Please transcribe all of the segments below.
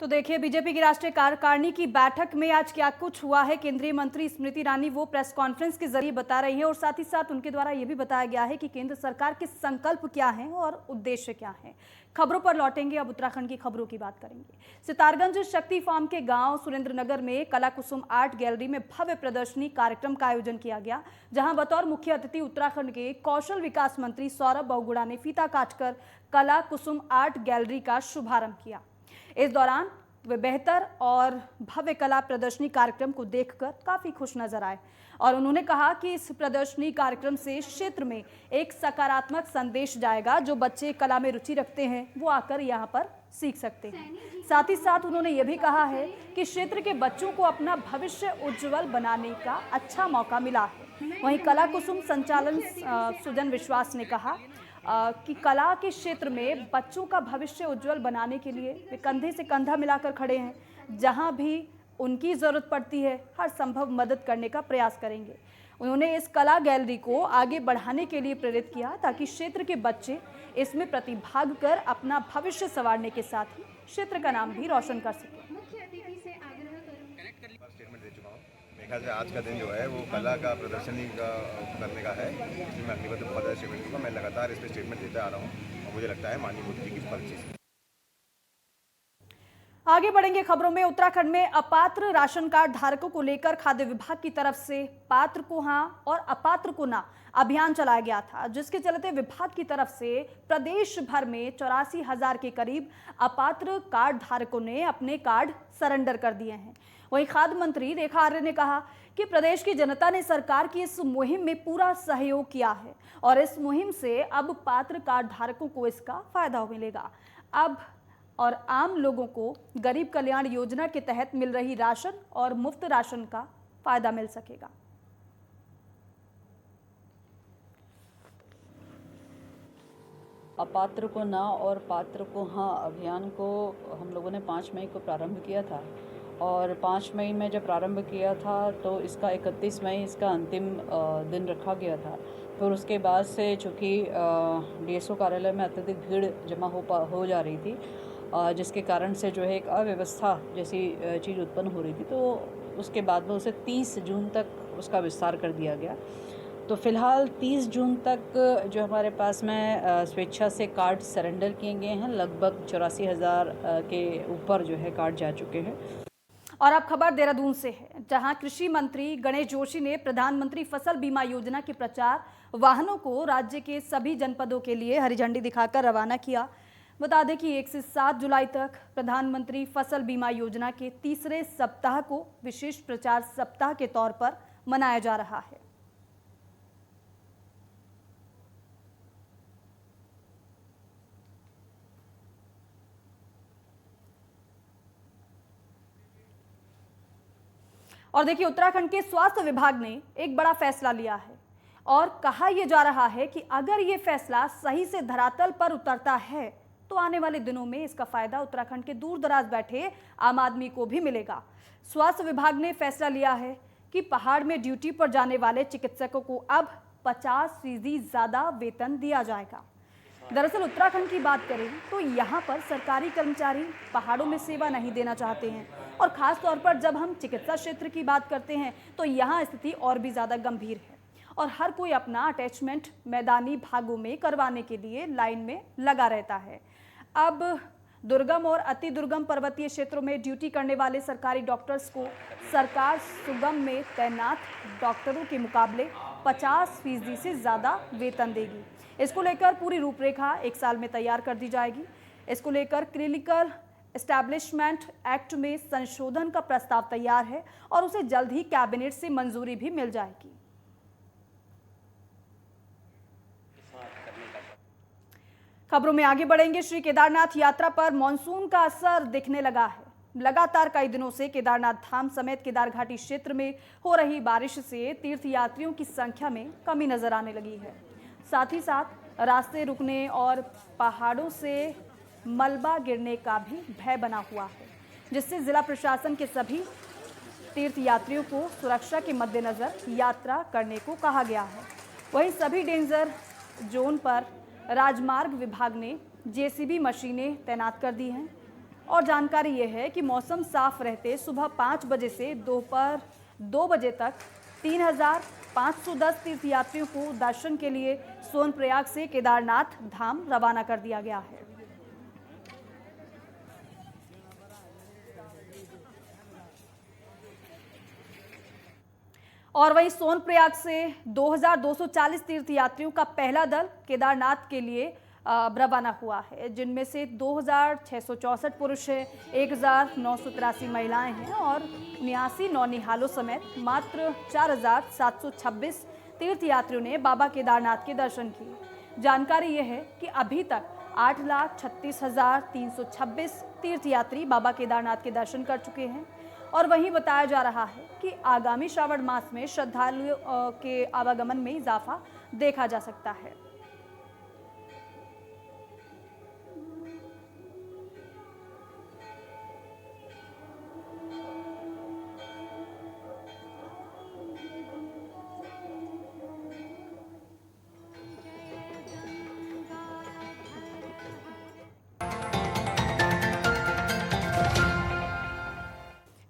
तो देखिए, बीजेपी की राष्ट्रीय कार्यकारिणी की बैठक में आज क्या कुछ हुआ है। केंद्रीय मंत्री स्मृति ईरानी वो प्रेस कॉन्फ्रेंस के जरिए बता रही हैं और साथ ही साथ उनके द्वारा ये भी बताया गया है कि केंद्र सरकार के संकल्प क्या हैं और उद्देश्य क्या हैं। खबरों पर लौटेंगे, अब उत्तराखंड की खबरों की बात करेंगे। सितारगंज शक्ति फार्म के गांव सुरेंद्रनगर में कला कुसुम आर्ट गैलरी में भव्य प्रदर्शनी कार्यक्रम का आयोजन किया गया, जहां बतौर मुख्य अतिथि उत्तराखंड के कौशल विकास मंत्री सौरभ बहुगुणा ने फीता काटकर कला कुसुम आर्ट गैलरी का शुभारंभ किया। इस दौरान वे बेहतर और भव्य कला प्रदर्शनी कार्यक्रम को देखकर काफी खुश नजर आए और उन्होंने कहा कि इस प्रदर्शनी कार्यक्रम से क्षेत्र में एक सकारात्मक संदेश जाएगा। जो बच्चे कला में रुचि रखते हैं वो आकर यहाँ पर सीख सकते हैं। साथ ही साथ उन्होंने ये भी कहा है कि क्षेत्र के बच्चों को अपना भविष्य उज्जवल बनाने का अच्छा मौका मिला है। वहीं कला कुसुम संचालन सुजन विश्वास ने कहा कि कला के क्षेत्र में बच्चों का भविष्य उज्जवल बनाने के लिए वे कंधे से कंधा मिलाकर खड़े हैं। जहां भी उनकी ज़रूरत पड़ती है हर संभव मदद करने का प्रयास करेंगे। उन्होंने इस कला गैलरी को आगे बढ़ाने के लिए प्रेरित किया ताकि क्षेत्र के बच्चे इसमें प्रतिभाग कर अपना भविष्य संवारने के साथ ही क्षेत्र का नाम भी रोशन कर सकें। मेरे ख्याल से आज का दिन जो है वो कला का प्रदर्शनी का करने का है, जिसमें मैं अग्निपथ पद स्टेटमेंट दूंगा। मैं लगातार इस पर स्टेटमेंट देता आ रहा हूँ और मुझे लगता है माननीय मोदी जी की इस पॉलिसी से। आगे बढ़ेंगे खबरों में। उत्तराखंड में अपात्र राशन कार्ड धारकों को लेकर खाद्य विभाग की तरफ से पात्र को हां और अपात्र को ना अभियान चलाया गया था, जिसके चलते विभाग की तरफ से प्रदेश भर में 84,000 के करीब अपात्र कार्ड धारकों ने अपने कार्ड सरेंडर कर दिए हैं। वहीं खाद्य मंत्री रेखा आर्य ने कहा कि प्रदेश की जनता ने सरकार की इस मुहिम में पूरा सहयोग किया है और इस मुहिम से अब पात्र कार्ड धारकों को इसका फायदा मिलेगा। अब और आम लोगों को गरीब कल्याण योजना के तहत मिल रही राशन और मुफ्त राशन का फायदा मिल सकेगा। अपात्र को ना और पात्र को हाँ अभियान को हम लोगों ने 5 मई को प्रारंभ किया था और 5 मई में जब प्रारंभ किया था तो इसका 31 मई इसका अंतिम दिन रखा गया था। फिर उसके बाद से चूँकि डीएसओ कार्यालय में अत्यधिक भीड़ जमा हो जा रही थी, जिसके कारण से जो है एक अव्यवस्था जैसी चीज़ उत्पन्न हो रही थी, तो उसके बाद में उसे 30 जून तक उसका विस्तार कर दिया गया। तो फ़िलहाल 30 जून तक जो हमारे पास में स्वेच्छा से कार्ड सरेंडर किए गए हैं, लगभग 84,000 के ऊपर जो है कार्ड जा चुके हैं। और अब खबर देहरादून से है, जहां कृषि मंत्री गणेश जोशी ने प्रधानमंत्री फसल बीमा योजना के प्रचार वाहनों को राज्य के सभी जनपदों के लिए हरी झंडी दिखाकर रवाना किया। बता दें कि 1 से 7 जुलाई तक प्रधानमंत्री फसल बीमा योजना के तीसरे सप्ताह को विशेष प्रचार सप्ताह के तौर पर मनाया जा रहा है। और देखिए, उत्तराखंड के स्वास्थ्य विभाग ने एक बड़ा फैसला लिया है और कहा यह जा रहा है कि अगर ये फैसला सही से धरातल पर उतरता है तो आने वाले दिनों में इसका फायदा उत्तराखंड के दूर दराज बैठे आम आदमी को भी मिलेगा। स्वास्थ्य विभाग ने फैसला लिया है कि पहाड़ में ड्यूटी पर जाने वाले चिकित्सकों को अब 50% ज्यादा वेतन दिया जाएगा। दरअसल उत्तराखंड की बात करें तो यहाँ पर सरकारी कर्मचारी पहाड़ों में सेवा नहीं देना चाहते हैं और खास तौर पर जब हम चिकित्सा क्षेत्र की बात करते हैं तो यहाँ स्थिति और भी ज़्यादा गंभीर है और हर कोई अपना अटैचमेंट मैदानी भागों में करवाने के लिए लाइन में लगा रहता है। अब दुर्गम और अति दुर्गम पर्वतीय क्षेत्रों में ड्यूटी करने वाले सरकारी डॉक्टर्स को सरकार सुगम में तैनात डॉक्टरों के मुकाबले 50% से ज़्यादा वेतन देगी। इसको लेकर पूरी रूपरेखा 1 साल में तैयार कर दी जाएगी। इसको लेकर क्लिनिकल एस्टैब्लिशमेंट एक्ट में संशोधन का प्रस्ताव तैयार है और उसे जल्द ही कैबिनेट से मंजूरी भी मिल जाएगी। खबरों में आगे बढ़ेंगे। श्री केदारनाथ यात्रा पर मानसून का असर दिखने लगा है। लगातार कई दिनों से केदारनाथ धाम समेत केदार घाटी क्षेत्र में हो रही बारिश से तीर्थयात्रियों की संख्या में कमी नजर आने लगी है। साथ ही साथ रास्ते रुकने और पहाड़ों से मलबा गिरने का भी भय बना हुआ है, जिससे जिला प्रशासन के सभी तीर्थयात्रियों को सुरक्षा के मद्देनजर यात्रा करने को कहा गया है। वहीं सभी डेंजर जोन पर राजमार्ग विभाग ने जेसीबी मशीनें तैनात कर दी हैं। और जानकारी ये है कि मौसम साफ रहते सुबह 5 बजे से दोपहर 2 बजे तक 3,510 तीर्थयात्रियों को दर्शन के लिए सोनप्रयाग से केदारनाथ धाम रवाना कर दिया गया है। और वहीं सोनप्रयाग से 2,240 तीर्थयात्रियों का पहला दल केदारनाथ के लिए रवाना हुआ है, जिनमें से 2,664 पुरुष हैं, 1,983 महिलाएं हैं और 79 नौनिहालों समेत मात्र 4,726 तीर्थयात्रियों ने बाबा केदारनाथ के दर्शन किए। जानकारी यह है कि अभी तक 8,36,326 तीर्थयात्री बाबा केदारनाथ के दर्शन कर चुके हैं और वहीं बताया जा रहा है कि आगामी श्रावण मास में श्रद्धालुओं के आवागमन में इजाफा देखा जा सकता है।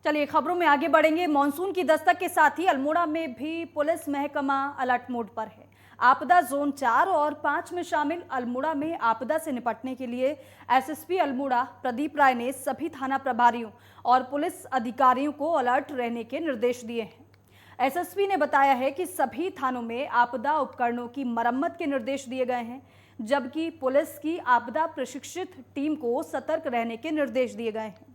चलिए खबरों में आगे बढ़ेंगे। मॉनसून की दस्तक के साथ ही अल्मोड़ा में भी पुलिस महकमा अलर्ट मोड पर है। आपदा जोन 4 और 5 में शामिल अल्मोड़ा में आपदा से निपटने के लिए एसएसपी अल्मोड़ा प्रदीप राय ने सभी थाना प्रभारियों और पुलिस अधिकारियों को अलर्ट रहने के निर्देश दिए हैं। एसएसपी ने बताया है कि सभी थानों में आपदा उपकरणों की मरम्मत के निर्देश दिए गए हैं, जबकि पुलिस की आपदा प्रशिक्षित टीम को सतर्क रहने के निर्देश दिए गए हैं।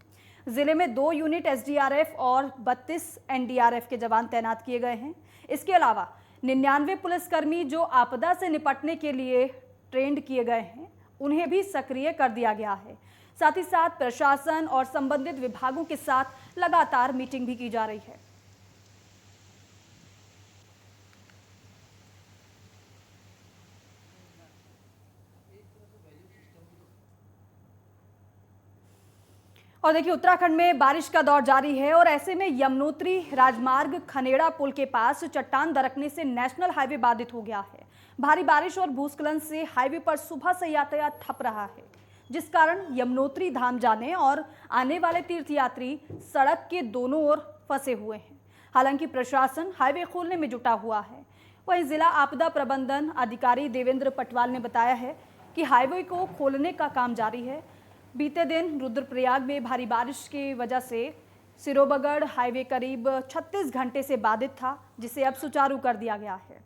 जिले में 2 यूनिट एसडीआरएफ और 32 एनडीआरएफ के जवान तैनात किए गए हैं। इसके अलावा 99 पुलिसकर्मी जो आपदा से निपटने के लिए ट्रेंड किए गए हैं, उन्हें भी सक्रिय कर दिया गया है। साथ ही साथ प्रशासन और संबंधित विभागों के साथ लगातार मीटिंग भी की जा रही है। और देखिए उत्तराखंड में बारिश का दौर जारी है और ऐसे में यमुनोत्री राजमार्ग खनेड़ा पुल के पास चट्टान दरकने से नेशनल हाईवे बाधित हो गया है। भारी बारिश और भूस्खलन से हाईवे पर सुबह से यातायात ठप रहा है, जिस कारण यमुनोत्री धाम जाने और आने वाले तीर्थयात्री सड़क के दोनों ओर फंसे हुए हैं। हालांकि प्रशासन हाईवे खोलने में जुटा हुआ है। वहीं जिला आपदा प्रबंधन अधिकारी देवेंद्र पटवाल ने बताया है कि हाईवे को खोलने का काम जारी है। बीते दिन रुद्रप्रयाग में भारी बारिश की वजह से सिरोबगढ़ हाईवे करीब 36 घंटे से बाधित था, जिसे अब सुचारू कर दिया गया है।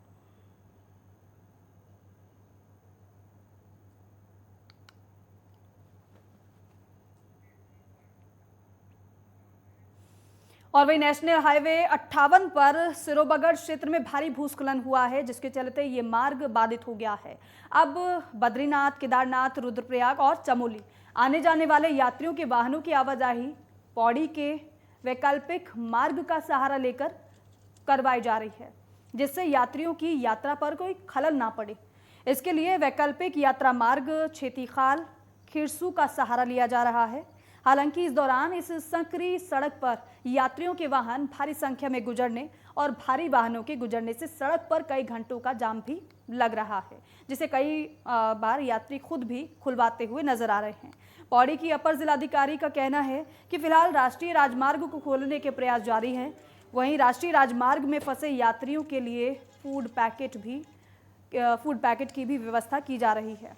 और वही नेशनल हाईवे 58 पर सिरोबगढ़ क्षेत्र में भारी भूस्खलन हुआ है, जिसके चलते ये मार्ग बाधित हो गया है। अब बद्रीनाथ, केदारनाथ, रुद्रप्रयाग और चमोली आने जाने वाले यात्रियों के वाहनों की आवाजाही पौड़ी के वैकल्पिक मार्ग का सहारा लेकर करवाई जा रही है, जिससे यात्रियों की यात्रा पर कोई खलल ना पड़े। इसके लिए वैकल्पिक यात्रा मार्ग छेतीखाल, खिरसू का सहारा लिया जा रहा है। हालांकि इस दौरान इस संकरी सड़क पर यात्रियों के वाहन भारी संख्या में गुजरने और भारी वाहनों के गुजरने से सड़क पर कई घंटों का जाम भी लग रहा है, जिसे कई बार यात्री खुद भी खुलवाते हुए नजर आ रहे हैं। पौड़ी की अपर जिलाधिकारी का कहना है कि फिलहाल राष्ट्रीय राजमार्ग को खोलने के प्रयास जारी हैं। वहीं राष्ट्रीय राजमार्ग में फंसे यात्रियों के लिए फूड पैकेट की भी व्यवस्था की जा रही है।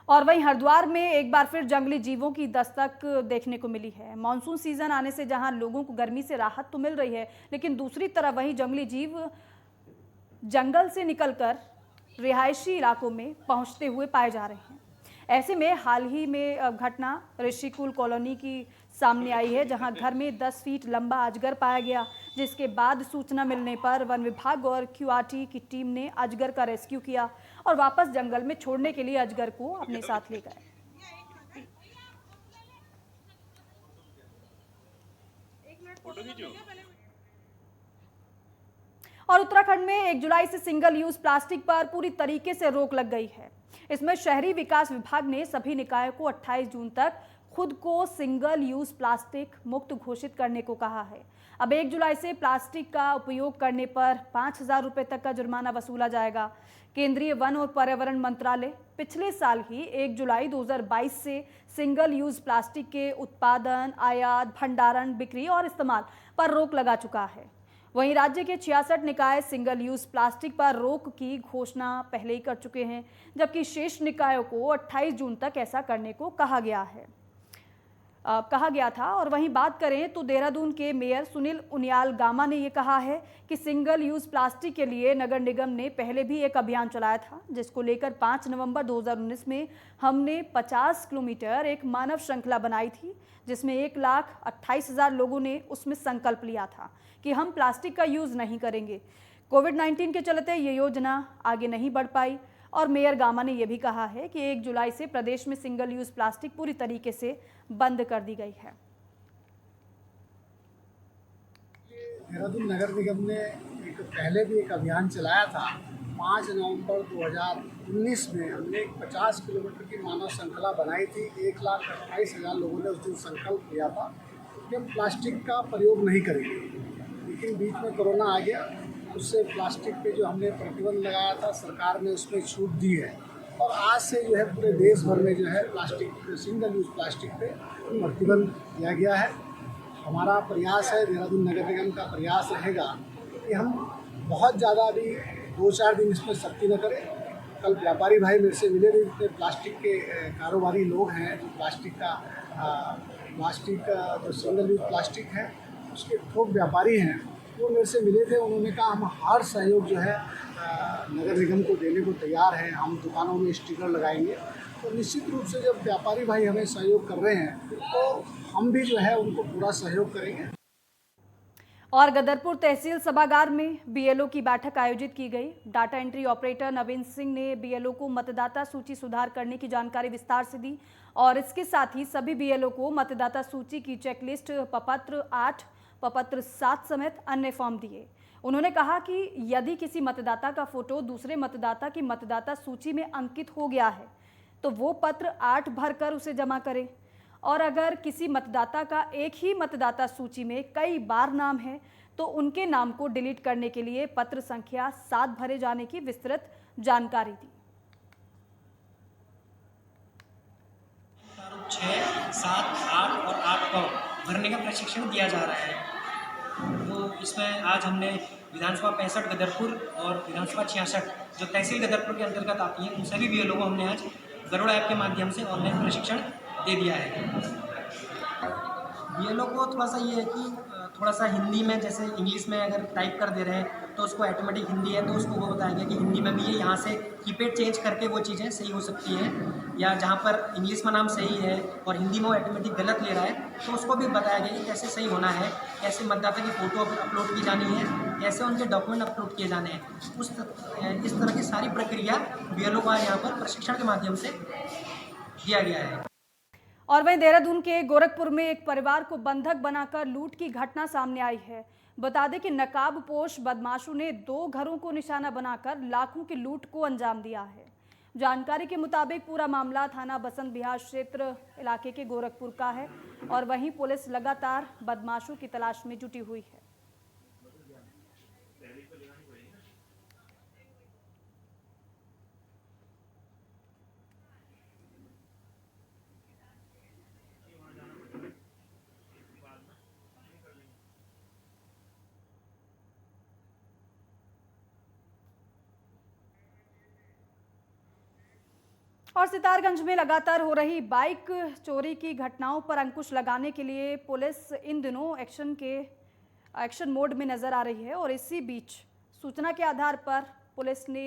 और वहीं हरिद्वार में एक बार फिर जंगली जीवों की दस्तक देखने को मिली है। मानसून सीजन आने से जहां लोगों को गर्मी से राहत तो मिल रही है, लेकिन दूसरी तरफ वहीं जंगली जीव जंगल से निकलकर रिहायशी इलाकों में पहुंचते हुए पाए जा रहे हैं। ऐसे में हाल ही में घटना ऋषिकुल कॉलोनी की सामने आई है, जहां घर में 10 फीट लंबा अजगर पाया गया, जिसके बाद सूचना मिलने पर वन विभाग और क्यूआरटी की टीम ने अजगर का रेस्क्यू किया और वापस जंगल में छोड़ने के लिए अजगर को अपने साथ ले गए। और उत्तराखंड में 1 जुलाई से सिंगल यूज प्लास्टिक पर पूरी तरीके से रोक लग गई है। इसमें शहरी विकास विभाग ने सभी निकायों को 28 जून तक खुद को सिंगल यूज प्लास्टिक मुक्त घोषित करने को कहा है। अब 1 जुलाई से प्लास्टिक का उपयोग करने पर 5,000 रुपये तक का जुर्माना वसूला जाएगा। केंद्रीय वन और पर्यावरण मंत्रालय पिछले साल ही 1 जुलाई 2022 से सिंगल यूज प्लास्टिक के उत्पादन, आयात, भंडारण, बिक्री और इस्तेमाल पर रोक लगा चुका है। वहीं राज्य के 66 निकाय सिंगल यूज प्लास्टिक पर रोक की घोषणा पहले ही कर चुके हैं, जबकि शेष निकायों को 28 जून तक ऐसा करने को कहा गया था। और वहीं बात करें तो देहरादून के मेयर सुनील उनियाल गामा ने ये कहा है कि सिंगल यूज प्लास्टिक के लिए नगर निगम ने पहले भी एक अभियान चलाया था, जिसको लेकर 5 नवंबर 2019 में हमने 50 किलोमीटर एक मानव श्रृंखला बनाई थी, जिसमें 1,28,000 लोगों ने उसमें संकल्प लिया था कि हम प्लास्टिक का यूज नहीं करेंगे। कोविड-19 के चलते ये योजना आगे नहीं बढ़ पाई और मेयर गामा ने यह भी कहा है कि 1 जुलाई से प्रदेश में सिंगल यूज प्लास्टिक पूरी तरीके से बंद कर दी गई है। देहरादून नगर निगम ने पहले भी एक अभियान चलाया था। 5 नवंबर 2019 में हमने 50 किलोमीटर की मानव श्रृंखला बनाई थी। 1,28,000 लोगों ने उस दिन संकल्प लिया था कि हम प्लास्टिक का प्रयोग नहीं करेंगे, लेकिन बीच में कोरोना आ गया। उससे प्लास्टिक पे जो हमने प्रतिबंध लगाया था, सरकार ने उसमें छूट दी है और आज से जो है पूरे देश भर में जो है प्लास्टिक, सिंगल यूज प्लास्टिक पे प्रतिबंध दिया गया है। हमारा प्रयास है, देहरादून नगर निगम का प्रयास रहेगा कि हम बहुत ज़्यादा अभी 2-4 दिन इसमें सख्ती न करें। कल व्यापारी भाई मेरे से मिले थे, जितने प्लास्टिक के कारोबारी लोग हैं, जो प्लास्टिक का जो सिंगल यूज प्लास्टिक है उसके थोक व्यापारी हैं, वो मेरे से मिले थे। उन्होंने कहा हम हर सहयोग जो है नगर निगम को देने को तैयार हैं। हम दुकानों में स्टिकर लगाएंगे। तो निश्चित रूप से जब व्यापारी भाई हमें सहयोग कर रहे हैं तो हम भी जो है उनको पूरा सहयोग करेंगे। और गदरपुर तहसील सभागार में बीएलओ की बैठक आयोजित की गई। डाटा एंट्री ऑपरेटर नवीन सिंह ने बीएलओ को मतदाता सूची सुधार करने की जानकारी विस्तार से दी और इसके साथ ही सभी बीएलओ को मतदाता सूची की चेकलिस्ट, प्रपत्र 8, प्रपत्र 7 समेत अन्य फॉर्म दिए। उन्होंने कहा कि यदि किसी मतदाता का फोटो दूसरे मतदाता की मतदाता सूची में अंकित हो गया है तो वो पत्र 8 भरकर उसे जमा करें और अगर किसी मतदाता का एक ही मतदाता सूची में कई बार नाम है तो उनके नाम को डिलीट करने के लिए पत्र संख्या 7 भरे जाने की विस्तृत जानकारी दी। 6, 7, 8 और 8 को भरने का प्रशिक्षण दिया जा रहा है। तो इसमें आज हमने विधानसभा 65 गदरपुर और विधानसभा 66 जो तहसील गदरपुर के अंतर्गत आती है, उन सभी बीएलओ को हमने आज गरुड़ ऐप के माध्यम से ऑनलाइन प्रशिक्षण दे दिया है। बीएलओ को थोड़ा सा ये है कि थोड़ा सा हिंदी में, जैसे इंग्लिश में अगर टाइप कर दे रहे हैं तो उसको ऑटोमेटिक हिंदी है तो उसको वो बताया गया कि हिंदी में भी ये यहाँ से कीपैड चेंज करके वो चीज़ें सही हो सकती हैं, या जहाँ पर इंग्लिश में नाम सही है और हिंदी में वो ऑटोमेटिक गलत ले रहा है तो उसको भी बताया गया कि कैसे सही होना है, कैसे मतदाता की फ़ोटो अपलोड की जानी है, कैसे उनके डॉक्यूमेंट अपलोड किए जाने हैं। इस तरह की सारी प्रक्रिया बीएलओ को यहाँ पर प्रशिक्षण के माध्यम से दिया गया है। और वहीं देहरादून के गोरखपुर में एक परिवार को बंधक बनाकर लूट की घटना सामने आई है। बता दें कि नकाबपोश बदमाशों ने 2 घरों को निशाना बनाकर लाखों की लूट को अंजाम दिया है। जानकारी के मुताबिक पूरा मामला थाना बसंत बिहार क्षेत्र इलाके के गोरखपुर का है और वहीं पुलिस लगातार बदमाशों की तलाश में जुटी हुई है। और सितारगंज में लगातार हो रही बाइक चोरी की घटनाओं पर अंकुश लगाने के लिए पुलिस इन दिनों एक्शन मोड में नजर आ रही है और इसी बीच सूचना के आधार पर पुलिस ने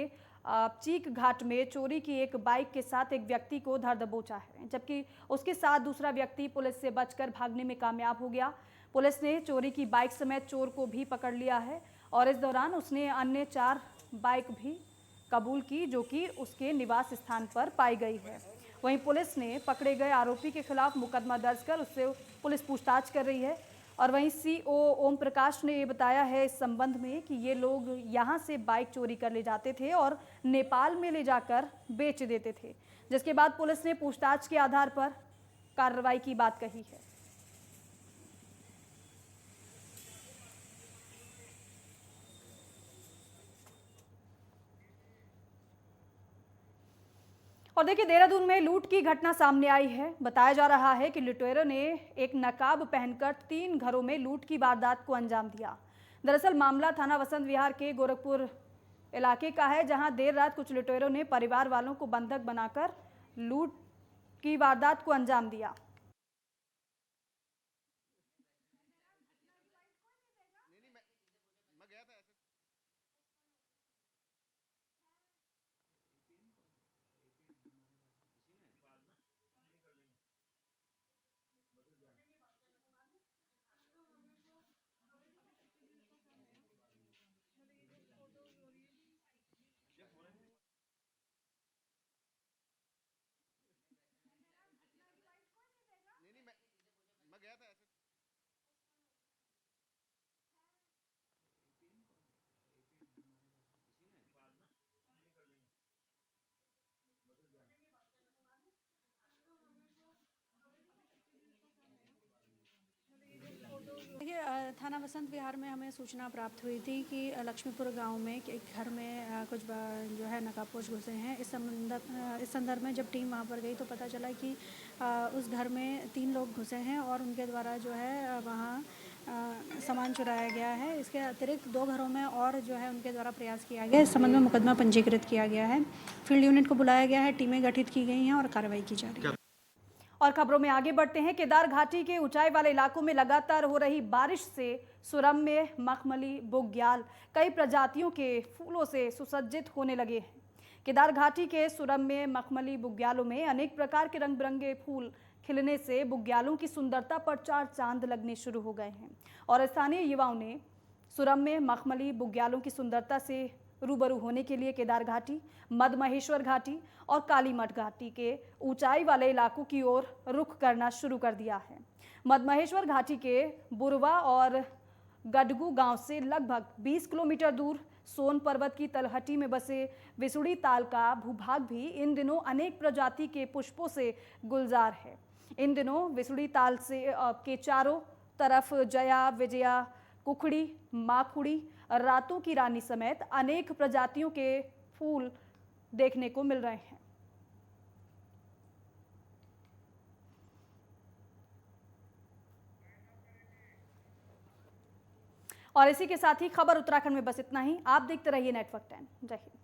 चीक घाट में चोरी की एक बाइक के साथ एक व्यक्ति को धर दबोचा है, जबकि उसके साथ दूसरा व्यक्ति पुलिस से बचकर भागने में कामयाब हो गया। पुलिस ने चोरी की बाइक समेत चोर को भी पकड़ लिया है और इस दौरान उसने अन्य 4 बाइक भी कबूल की जो कि उसके निवास स्थान पर पाई गई है। वहीं पुलिस ने पकड़े गए आरोपी के खिलाफ मुकदमा दर्ज कर उससे पुलिस पूछताछ कर रही है। और वहीं सीओ ओम प्रकाश ने ये बताया है इस संबंध में कि ये लोग यहां से बाइक चोरी कर ले जाते थे और नेपाल में ले जाकर बेच देते थे, जिसके बाद पुलिस ने पूछताछ के आधार पर कार्रवाई की बात कही है। और देखिए, देहरादून में लूट की घटना सामने आई है। बताया जा रहा है कि लुटेरों ने एक नकाब पहनकर 3 घरों में लूट की वारदात को अंजाम दिया। दरअसल मामला थाना वसंत विहार के गोरखपुर इलाके का है, जहां देर रात कुछ लुटेरों ने परिवार वालों को बंधक बनाकर लूट की वारदात को अंजाम दिया। देखिए, थाना वसंत विहार में हमें सूचना प्राप्त हुई थी कि लक्ष्मीपुर गांव में एक घर में कुछ जो है नकाबपोश घुसे हैं। इस संदर्भ में जब टीम वहां पर गई तो पता चला कि उस घर में 3 लोग घुसे हैं और उनके द्वारा जो है वहां सामान चुराया गया है। इसके अतिरिक्त 2 घरों में और जो है उनके द्वारा प्रयास किया गया। इस संबंध में मुकदमा पंजीकृत किया गया है। फील्ड यूनिट को बुलाया गया है, टीमें गठित की गई हैं और कार्रवाई की जा रही है। और खबरों में आगे बढ़ते हैं। केदार घाटी के ऊंचाई वाले इलाकों में लगातार हो रही बारिश से सुरम्य, मखमली, बुग्याल कई प्रजातियों के फूलों से सुसज्जित होने लगे हैं। केदार घाटी के सुरम्य, मखमली, बुग्यालों में अनेक प्रकार के रंग बिरंगे फूल खिलने से बुग्यालों की सुंदरता पर 4 चांद लगने शुरू हो गए हैं। और स्थानीय युवाओं ने सुरम्य, मखमली, बुग्यालों की सुंदरता से रूबरू होने के लिए केदार घाटी, मदमहेश्वर घाटी और कालीमठ घाटी के ऊंचाई वाले इलाकों की ओर रुख करना शुरू कर दिया है। मदमहेश्वर घाटी के बुरवा और गडगू गांव से लगभग 20 किलोमीटर दूर सोन पर्वत की तलहटी में बसे विसुड़ी ताल का भूभाग भी इन दिनों अनेक प्रजाति के पुष्पों से गुलजार है। इन दिनों विसुड़ी ताल से के चारों तरफ जया, विजया, कुखड़ी, माखुड़ी, रातों की रानी समेत अनेक प्रजातियों के फूल देखने को मिल रहे हैं। और इसी के साथ ही खबर उत्तराखंड में बस इतना ही। आप देखते रहिए नेटवर्क 10। जय हिंद।